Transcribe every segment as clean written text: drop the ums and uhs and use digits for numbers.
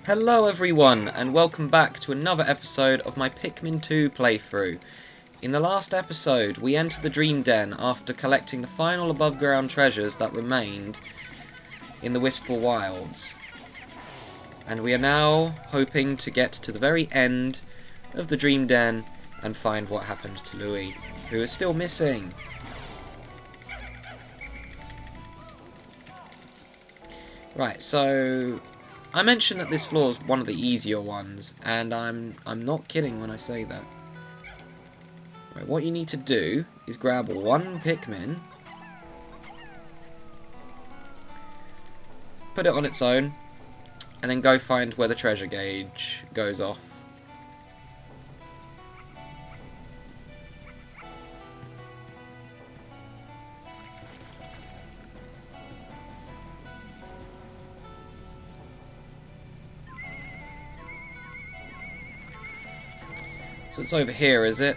Hello everyone, and welcome back to another episode of my Pikmin 2 playthrough. In the last episode, we entered the Dream Den after collecting the final above ground treasures that remained in the Wistful Wilds. And we are now hoping to get to the very end of the Dream Den and find what happened to Louis, who is still missing. Right, so I mentioned that this floor is one of the easier ones, and I'm not kidding when I say that. Right, what you need to do is grab one Pikmin, put it on its own, and then go find where the treasure gauge goes off. So it's over here, is it?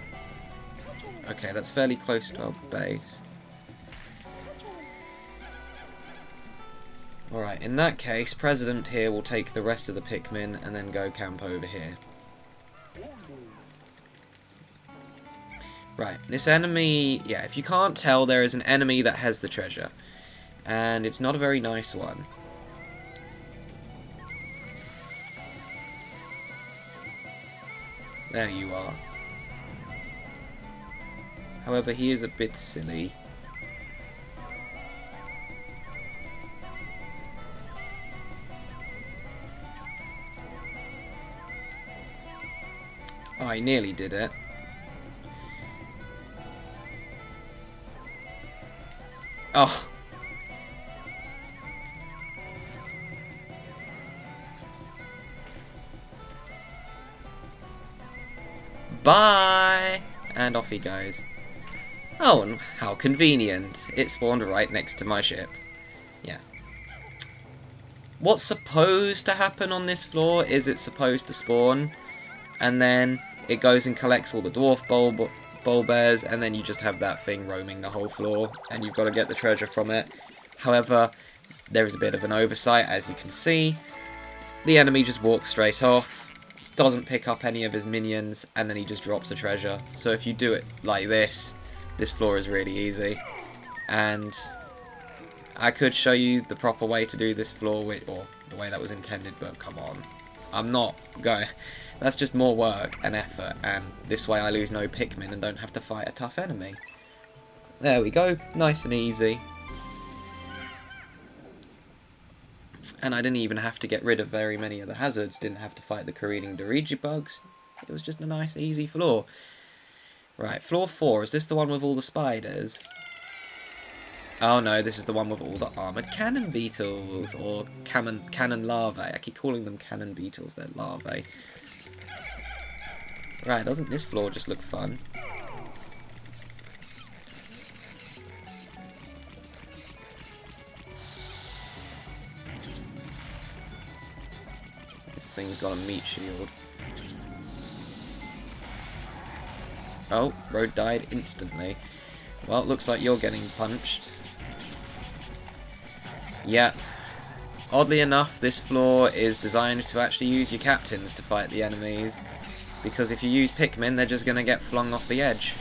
Okay, that's fairly close to our base. Alright, in that case, President here will take the rest of the Pikmin and then go camp over here. Right, this enemy... yeah, if you can't tell, there is an enemy that has the treasure. And it's not a very nice one. There you are. However, he is a bit silly. Oh, I nearly did it. Oh. Bye! And off he goes. Oh, and how convenient. It spawned right next to my ship. Yeah. What's supposed to happen on this floor is it's supposed to spawn, and then it goes and collects all the dwarf bowl bears, and then you just have that thing roaming the whole floor, and you've got to get the treasure from it. However, there is a bit of an oversight, as you can see. The enemy just walks straight off, doesn't pick up any of his minions, and then he just drops the treasure. So if you do it like this floor is really easy. And I could show you the proper way to do this floor, or the way that was intended, but come on. I'm not going... that's just more work and effort, and this way I lose no Pikmin and don't have to fight a tough enemy. There we go, nice and easy. And I didn't even have to get rid of very many of the hazards, didn't have to fight the careening Dorigi bugs. It was just a nice, easy floor. Right, floor 4, is this the one with all the spiders? Oh no, this is the one with all the armoured cannon beetles, or cannon larvae. I keep calling them cannon beetles, they're larvae. Right, doesn't this floor just look fun? This thing's got a meat shield. Oh, Road died instantly. Well, it looks like you're getting punched. Yep. Oddly enough, this floor is designed to actually use your captains to fight the enemies. Because if you use Pikmin, they're just going to get flung off the edge.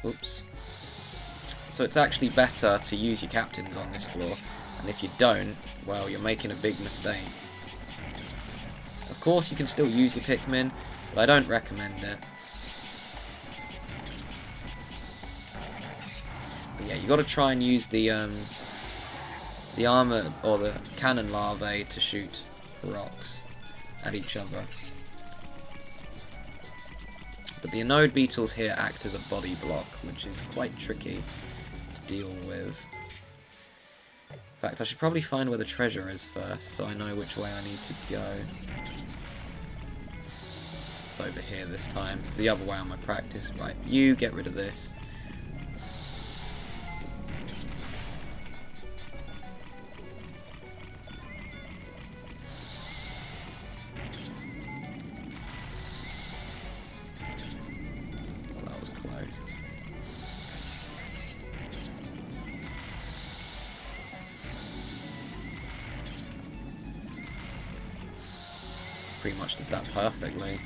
Oops. So it's actually better to use your captains on this floor. And if you don't, well, you're making a big mistake. Of course, you can still use your Pikmin, but I don't recommend it. But yeah, you got to try and use the armor or the cannon larvae to shoot rocks at each other. But the anode beetles here act as a body block, which is quite tricky to deal with. In fact, I should probably find where the treasure is first, so I know which way I need to go. It's over here this time. It's the other way on my practice. Right, you get rid of this. Well, that was close. pretty much did that perfectly.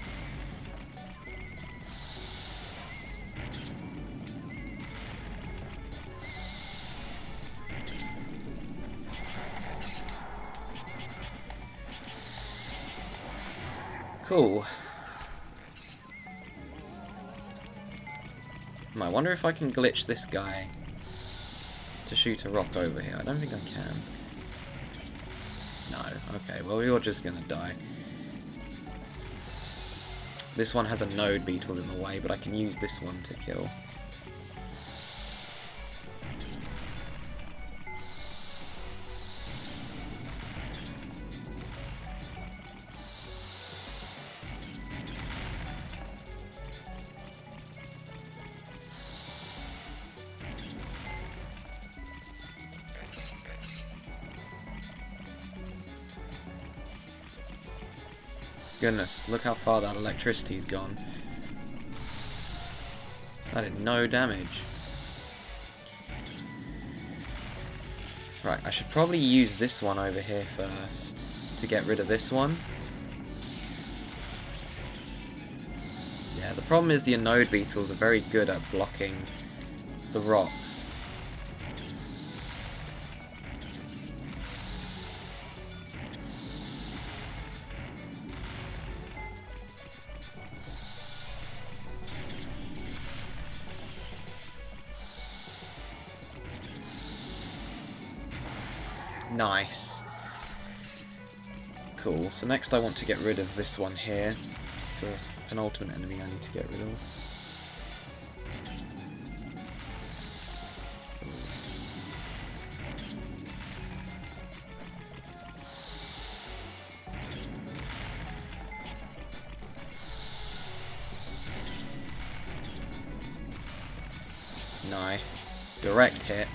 Cool. I wonder if I can glitch this guy to shoot a rock over here. I don't think I can. No. Okay, well, you're just gonna die. This one has a node beetles in the way, but I can use this one to kill. Goodness, look how far that electricity's gone. That did no damage. Right, I should probably use this one over here first to get rid of this one. Yeah, the problem is the node beetles are very good at blocking the rocks. Nice. Cool, so next I want to get rid of this one here. It's a penultimate enemy I need to get rid of. Nice. Direct hit.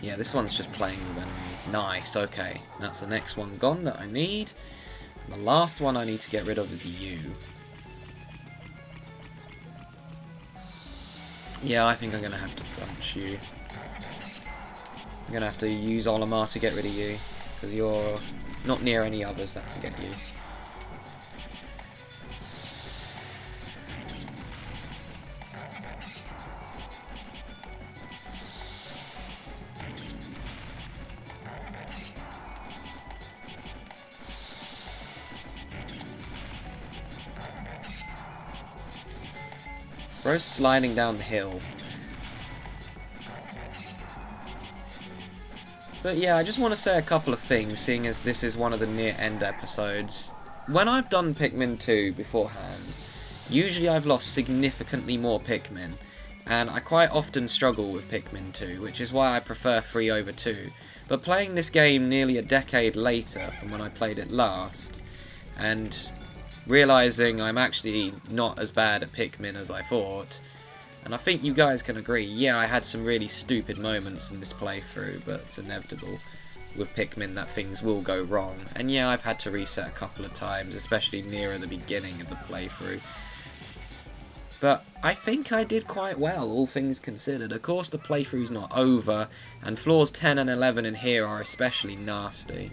Yeah, this one's just playing with enemies. Nice, okay. That's the next one gone that I need. And the last one I need to get rid of is you. Yeah, I think I'm going to have to punch you. I'm going to have to use Olimar to get rid of you. Because you're not near any others that can get you. Bro's sliding down the hill. But yeah, I just want to say a couple of things, seeing as this is one of the near-end episodes. When I've done Pikmin 2 beforehand, usually I've lost significantly more Pikmin, and I quite often struggle with Pikmin 2, which is why I prefer 3 over 2. But playing this game nearly a decade later from when I played it last, and realising I'm actually not as bad at Pikmin as I thought, and I think you guys can agree, yeah, I had some really stupid moments in this playthrough, but it's inevitable with Pikmin that things will go wrong, and yeah, I've had to reset a couple of times, especially nearer the beginning of the playthrough. But I think I did quite well, all things considered. Of course, the playthrough's not over, and floors 10 and 11 in here are especially nasty.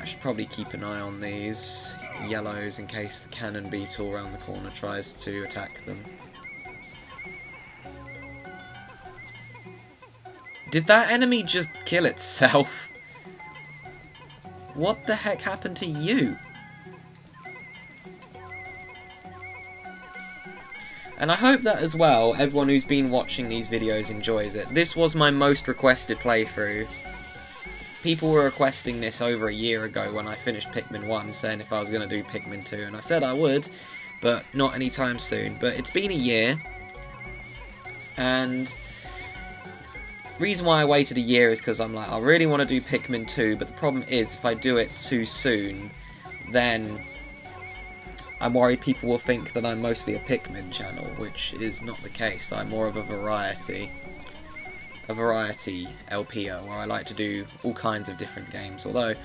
I should probably keep an eye on these yellows in case the cannon beetle around the corner tries to attack them. Did that enemy just kill itself? What the heck happened to you? And I hope that as well, everyone who's been watching these videos enjoys it. This was my most requested playthrough. People were requesting this over a year ago when I finished Pikmin 1, saying if I was going to do Pikmin 2, and I said I would, but not anytime soon. But it's been a year, and reason why I waited a year is because I'm like, I really want to do Pikmin 2, but the problem is, if I do it too soon, then I'm worried people will think that I'm mostly a Pikmin channel, which is not the case. I'm more of a variety LPer, where I like to do all kinds of different games, although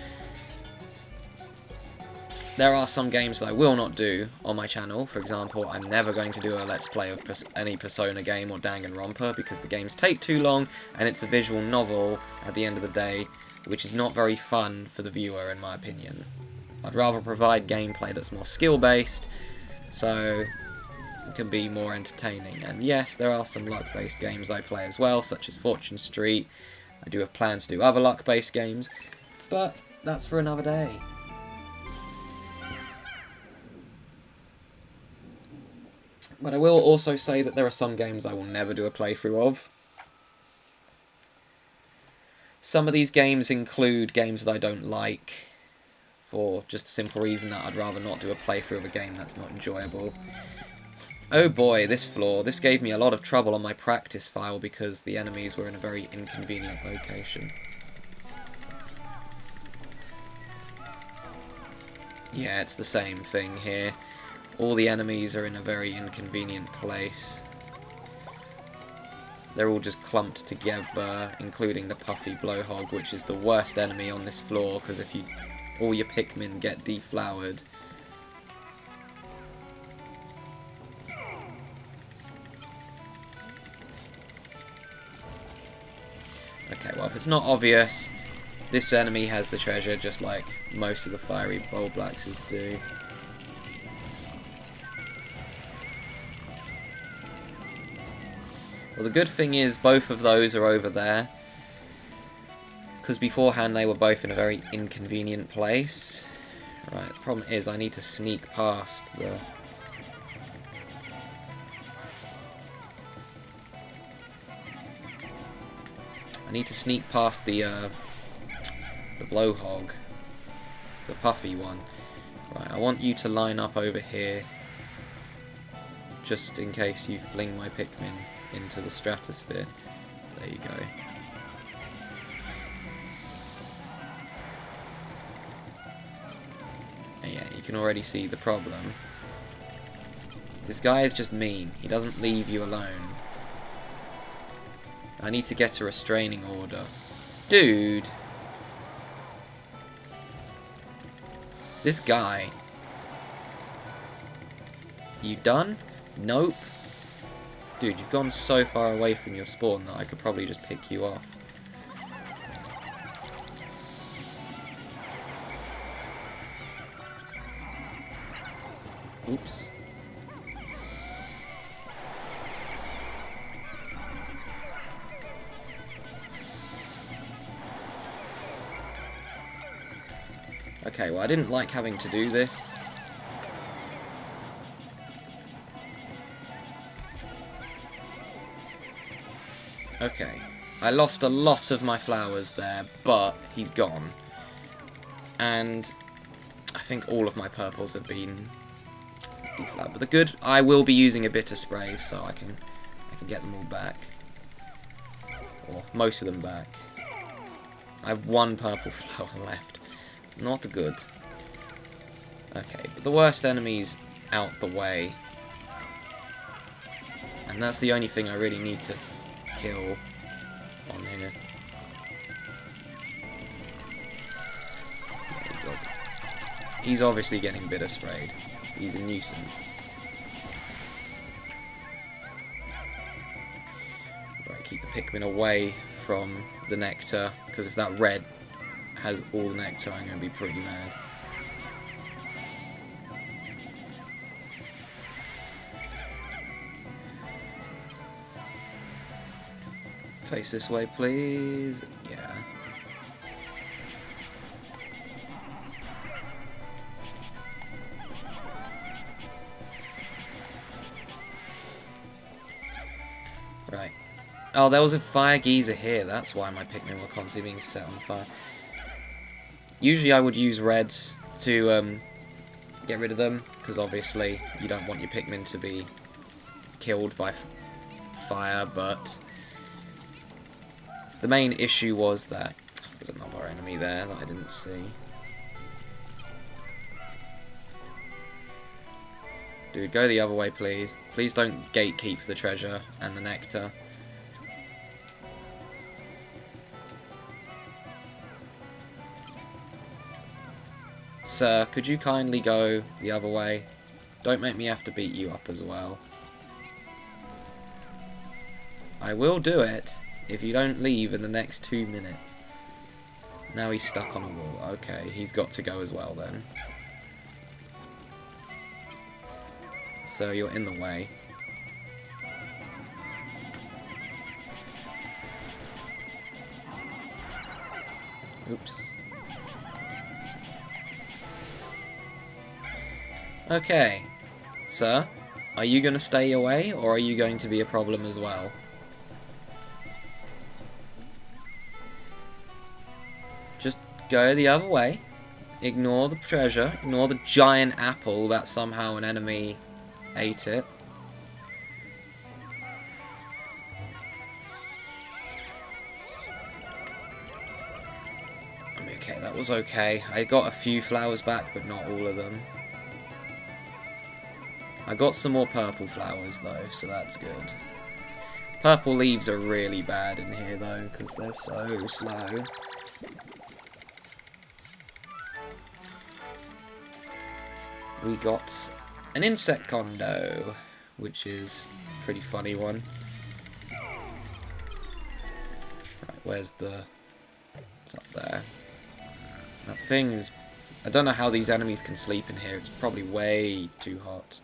There are some games that I will not do on my channel. For example, I'm never going to do a Let's Play of any Persona game or Danganronpa because the games take too long and it's a visual novel at the end of the day, which is not very fun for the viewer in my opinion. I'd rather provide gameplay that's more skill-based, so it can be more entertaining. And yes, there are some luck-based games I play as well, such as Fortune Street. I do have plans to do other luck-based games, but that's for another day. But I will also say that there are some games I will never do a playthrough of. Some of these games include games that I don't like, for just a simple reason that I'd rather not do a playthrough of a game that's not enjoyable. Oh boy, this floor. This gave me a lot of trouble on my practice file because the enemies were in a very inconvenient location. Yeah, it's the same thing here. All the enemies are in a very inconvenient place. They're all just clumped together, including the puffy blowhog, which is the worst enemy on this floor, because if you all your Pikmin get deflowered. Okay, well, if it's not obvious, this enemy has the treasure just like most of the fiery Bulblaxes do. Well, the good thing is both of those are over there, because beforehand they were both in a very inconvenient place. Right, the problem is I need to sneak past the... I need to sneak past the blowhog, the puffy one. Right, I want you to line up over here, just in case you fling my Pikmin into the stratosphere. There you go. And yeah, you can already see the problem. This guy is just mean. He doesn't leave you alone. I need to get a restraining order. Dude! This guy. You done? Nope. Dude, you've gone so far away from your spawn that I could probably just pick you off. Oops. Okay, well, I didn't like having to do this. Okay, I lost a lot of my flowers there, but he's gone. And I think all of my purples have been deflowered. But the good, I will be using a bitter spray, so I can get them all back. Or most of them back. I have one purple flower left. Not good. Okay, but the worst enemy's out the way. And that's the only thing I really need to kill on here. He's obviously getting bitter sprayed. He's a nuisance. Right, keep the Pikmin away from the nectar, because if that red has all the nectar, I'm going to be pretty mad. Face this way, please. Yeah. Right. Oh, there was a fire geyser here. That's why my Pikmin were constantly being set on fire. Usually I would use reds to get rid of them, because obviously you don't want your Pikmin to be killed by fire, but the main issue was that there's another enemy there that I didn't see. Dude, go the other way, please. Please don't gatekeep the treasure and the nectar. Sir, could you kindly go the other way? Don't make me have to beat you up as well. I will do it if you don't leave in the next 2 minutes. Now he's stuck on a wall. Okay, he's got to go as well then. So you're in the way. Oops. Okay. Sir, are you going to stay away, or are you going to be a problem as well? Just go the other way. Ignore the treasure. Ignore the giant apple that somehow an enemy ate it. Okay, that was okay. I got a few flowers back, but not all of them. I got some more purple flowers though, so that's good. Purple leaves are really bad in here though, because they're so slow. We got an insect condo, which is a pretty funny one. Right, where's the... It's up there. That thing is... I don't know how these enemies can sleep in here. It's probably way too hot.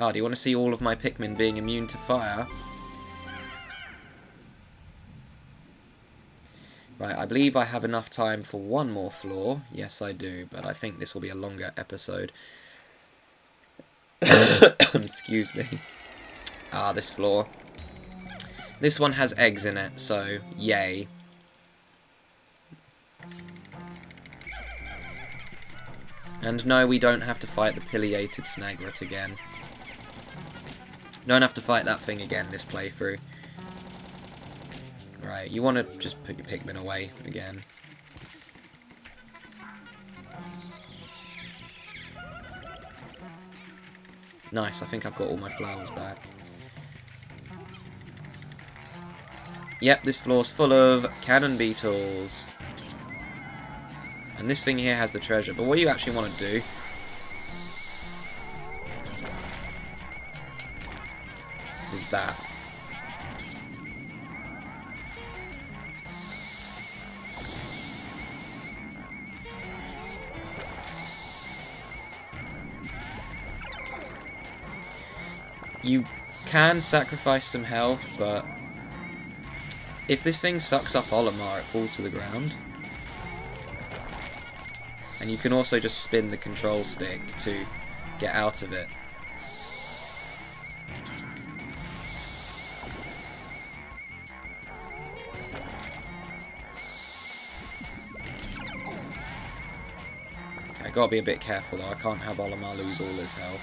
Ah, do you want to see all of my Pikmin being immune to fire? Right, I believe I have enough time for one more floor. Yes, I do, but I think this will be a longer episode. Excuse me. Ah, this floor. This one has eggs in it, so yay. And no, we don't have to fight the pileated snaglet again. Don't have to fight that thing again this playthrough. Right, you want to just put your Pikmin away again. Nice, I think I've got all my flowers back. Yep, this floor's full of cannon beetles. And this thing here has the treasure, but what you actually want to do is that. You can sacrifice some health, but if this thing sucks up Olimar, it falls to the ground. And you can also just spin the control stick to get out of it. Okay, gotta be a bit careful though, I can't have Olimar lose all his health.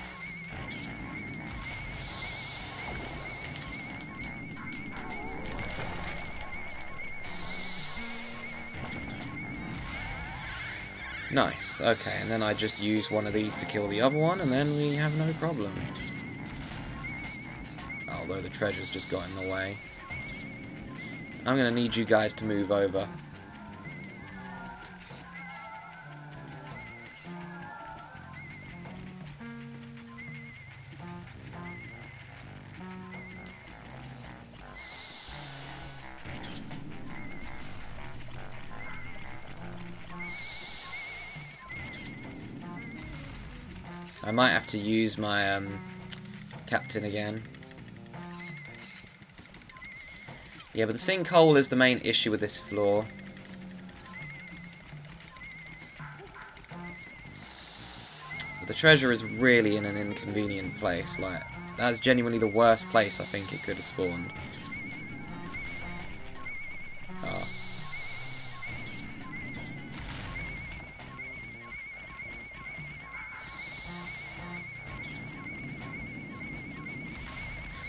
Nice, okay, and then I just use one of these to kill the other one, and then we have no problem. Although the treasure's just got in the way. I'm gonna need you guys to move over. I might have to use my captain again. Yeah, but the sinkhole is the main issue with this floor. But the treasure is really in an inconvenient place. Like, that's genuinely the worst place I think it could have spawned. Oh.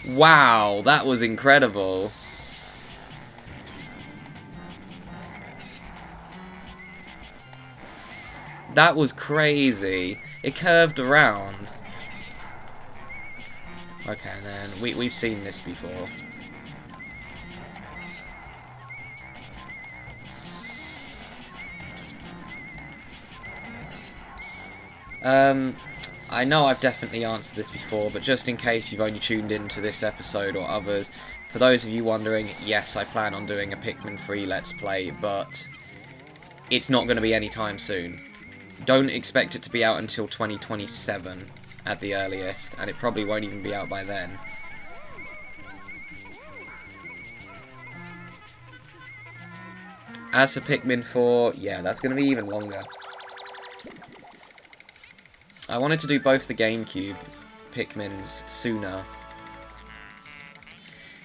Wow, that was incredible. That was crazy. It curved around. Okay, and then we've seen this before. I know I've definitely answered this before, but just in case you've only tuned into this episode or others, for those of you wondering, yes, I plan on doing a Pikmin 3 Let's Play, but it's not going to be anytime soon. Don't expect it to be out until 2027 at the earliest, and it probably won't even be out by then. As for Pikmin 4, yeah, that's going to be even longer. I wanted to do both the GameCube Pikmins sooner.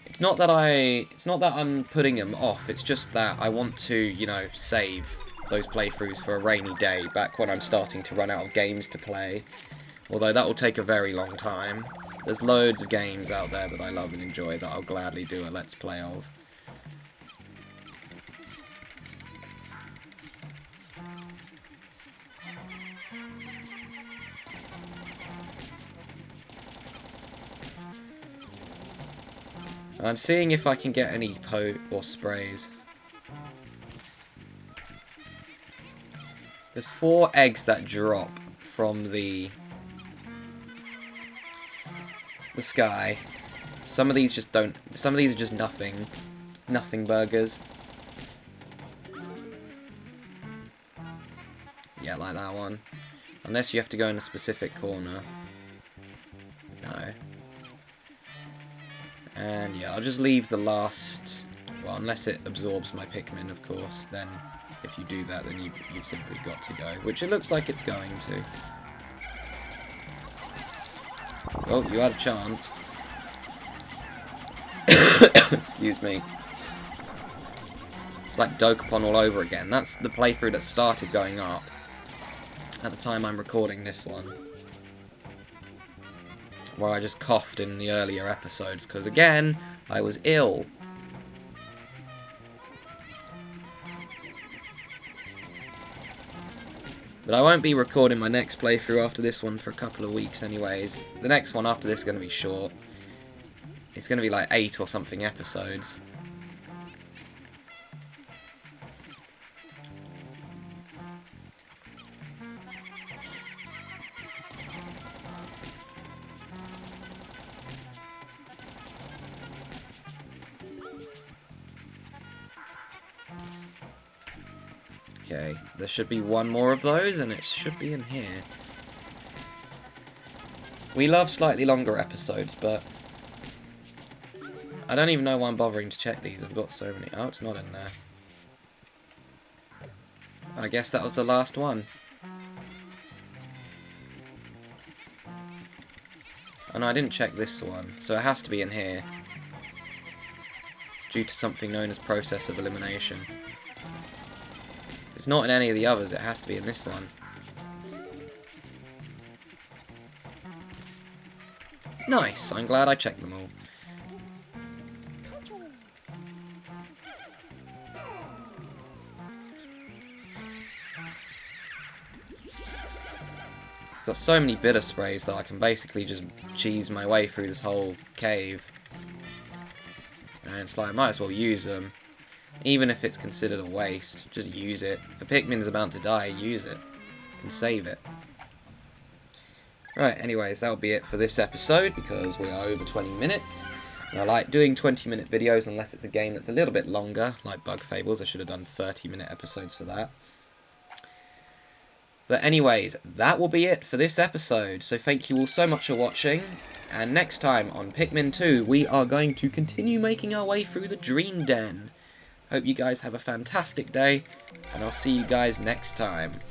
It's not that I'm putting them off, it's just that I want to, you know, save those playthroughs for a rainy day, back when I'm starting to run out of games to play. Although that will take a very long time. There's loads of games out there that I love and enjoy that I'll gladly do a Let's Play of. I'm seeing if I can get any or sprays. There's 4 eggs that drop from the sky. Some of these just don't. Some of these are just nothing burgers. Yeah, like that one. Unless you have to go in a specific corner. No. And yeah, I'll just leave the last... Well, unless it absorbs my Pikmin, of course. Then, if you do that, then you've simply got to go. Which it looks like it's going to. Oh, you had a chance. Excuse me. It's like Dokapon all over again. That's the playthrough that started going up at the time I'm recording this one. Where I just coughed in the earlier episodes, because again, I was ill. But I won't be recording my next playthrough after this one for a couple of weeks anyways. The next one after this is going to be short. It's going to be like 8 or something episodes. Okay, there should be one more of those, and it should be in here. We love slightly longer episodes, but I don't even know why I'm bothering to check these. I've got so many. Oh, it's not in there. I guess that was the last one. Oh no, I didn't check this one, so it has to be in here. Due to something known as process of elimination. If it's not in any of the others, it has to be in this one. Nice, I'm glad I checked them all. Got so many bitter sprays that I can basically just cheese my way through this whole cave. And it's like, I might as well use them. Even if it's considered a waste, just use it. If a Pikmin's about to die, use it. You can save it. Right, anyways, that'll be it for this episode, because we are over 20 minutes. And I like doing 20-minute videos unless it's a game that's a little bit longer, like Bug Fables. I should have done 30-minute episodes for that. But anyways, that will be it for this episode. So thank you all so much for watching. And next time on Pikmin 2, we are going to continue making our way through the Dream Den. Hope you guys have a fantastic day, and I'll see you guys next time.